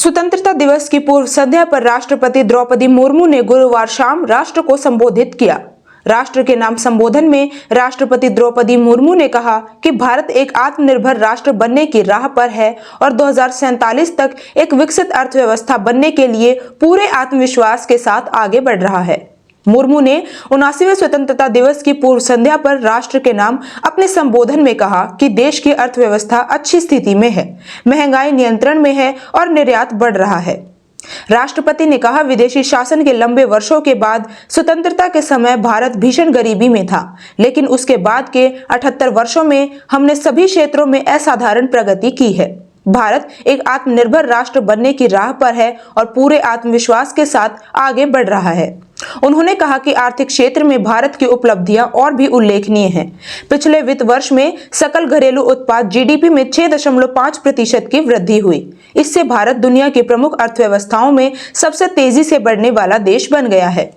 स्वतंत्रता दिवस की पूर्व संध्या पर राष्ट्रपति द्रौपदी मुर्मू ने गुरुवार शाम राष्ट्र को संबोधित किया। राष्ट्र के नाम संबोधन में राष्ट्रपति द्रौपदी मुर्मू ने कहा कि भारत एक आत्मनिर्भर राष्ट्र बनने की राह पर है और 2047 तक एक विकसित अर्थव्यवस्था बनने के लिए पूरे आत्मविश्वास के साथ आगे बढ़ रहा है। मुर्मू ने 79वें स्वतंत्रता दिवस की पूर्व संध्या पर राष्ट्र के नाम अपने संबोधन में कहा कि देश की अर्थव्यवस्था अच्छी स्थिति में है, महंगाई नियंत्रण में है और निर्यात बढ़ रहा है। राष्ट्रपति ने कहा, विदेशी शासन के लंबे वर्षों के बाद स्वतंत्रता के समय भारत भीषण गरीबी में था, लेकिन उसके बाद के 78 वर्षों में हमने सभी क्षेत्रों में असाधारण प्रगति की है। भारत एक आत्मनिर्भर राष्ट्र बनने की राह पर है और पूरे आत्मविश्वास के साथ आगे बढ़ रहा है। उन्होंने कहा कि आर्थिक क्षेत्र में भारत की उपलब्धियां और भी उल्लेखनीय हैं। पिछले वित्त वर्ष में सकल घरेलू उत्पाद जीडीपी में 6.5% की वृद्धि हुई। इससे भारत दुनिया की प्रमुख अर्थव्यवस्थाओं में सबसे तेजी से बढ़ने वाला देश बन गया है।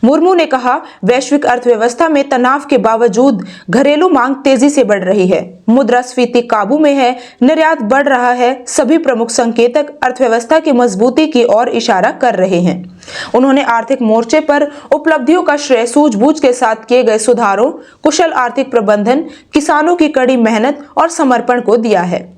मुर्मू ने कहा, वैश्विक अर्थव्यवस्था में तनाव के बावजूद घरेलू मांग तेजी से बढ़ रही है, मुद्रास्फीति काबू में है, निर्यात बढ़ रहा है। सभी प्रमुख संकेतक अर्थव्यवस्था की मजबूती की ओर इशारा कर रहे हैं। उन्होंने आर्थिक मोर्चे पर उपलब्धियों का श्रेय सूझबूझ के साथ किए गए सुधारों, कुशल आर्थिक प्रबंधन, किसानों की कड़ी मेहनत और समर्पण को दिया है।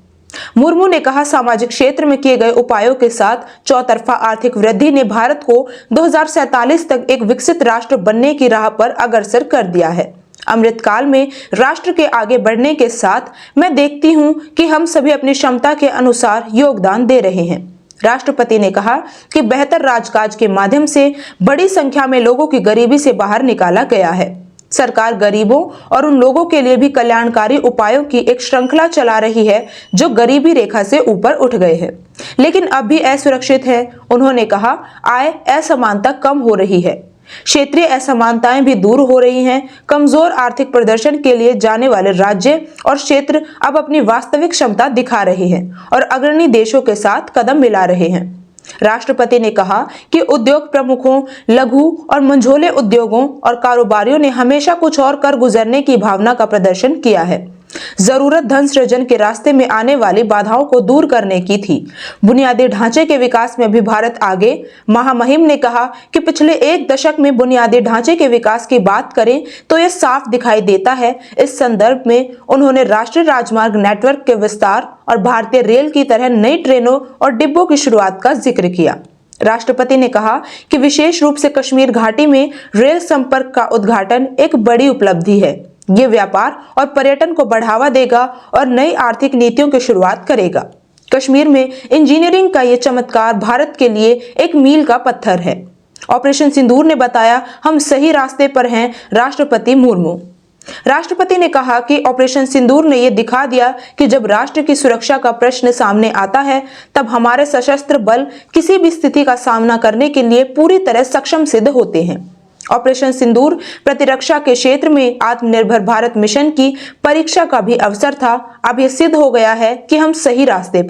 मुर्मू ने कहा, सामाजिक क्षेत्र में किए गए उपायों के साथ चौतरफा आर्थिक वृद्धि ने भारत को 2047 तक एक विकसित राष्ट्र बनने की राह पर अग्रसर कर दिया है। अमृतकाल में राष्ट्र के आगे बढ़ने के साथ मैं देखती हूं कि हम सभी अपनी क्षमता के अनुसार योगदान दे रहे हैं। राष्ट्रपति ने कहा कि बेहतर राजकाज के माध्यम से बड़ी संख्या में लोगों की गरीबी से बाहर निकाला गया है। सरकार गरीबों और उन लोगों के लिए भी कल्याणकारी उपायों की एक श्रृंखला चला रही है जो गरीबी रेखा से ऊपर उठ गए हैं, लेकिन अब भी असुरक्षित है। उन्होंने कहा, आय असमानता कम हो रही है, क्षेत्रीय असमानताएं भी दूर हो रही हैं। कमजोर आर्थिक प्रदर्शन के लिए जाने वाले राज्य और क्षेत्र अब अपनी वास्तविक क्षमता दिखा रहे हैं और अग्रणी देशों के साथ कदम मिला रहे हैं। राष्ट्रपति ने कहा कि उद्योग प्रमुखों, लघु और मंझोले उद्योगों और कारोबारियों ने हमेशा कुछ और कर गुजरने की भावना का प्रदर्शन किया है। जरूरत धन सृजन के रास्ते में आने वाली बाधाओं को दूर करने की थी। बुनियादी ढांचे के विकास में भी भारत आगे। महामहिम ने कहा कि पिछले एक दशक में बुनियादी ढांचे के विकास की बात करें तो यह साफ दिखाई देता है। इस संदर्भ में उन्होंने राष्ट्रीय राजमार्ग नेटवर्क के विस्तार और भारतीय रेल की तरह नई ट्रेनों और डिब्बों की शुरुआत का जिक्र किया। राष्ट्रपति ने कहा कि विशेष रूप से कश्मीर घाटी में रेल संपर्क का उद्घाटन एक बड़ी उपलब्धि है। ये व्यापार और पर्यटन को बढ़ावा देगा और नई आर्थिक नीतियों की शुरुआत करेगा। कश्मीर में इंजीनियरिंग का ये चमत्कार भारत के लिए एक मील का पत्थर है। ऑपरेशन सिंदूर ने बताया, हम सही रास्ते पर हैं। राष्ट्रपति मुर्मू। राष्ट्रपति ने कहा कि ऑपरेशन सिंदूर ने यह दिखा दिया कि जब राष्ट्र की सुरक्षा का प्रश्न सामने आता है, तब हमारे सशस्त्र बल किसी भी स्थिति का सामना करने के लिए पूरी तरह सक्षम सिद्ध होते हैं। ऑपरेशन सिंदूर प्रतिरक्षा के क्षेत्र में आत्मनिर्भर भारत मिशन की परीक्षा का भी अवसर था। अब यह सिद्ध हो गया है कि हम सही रास्ते पर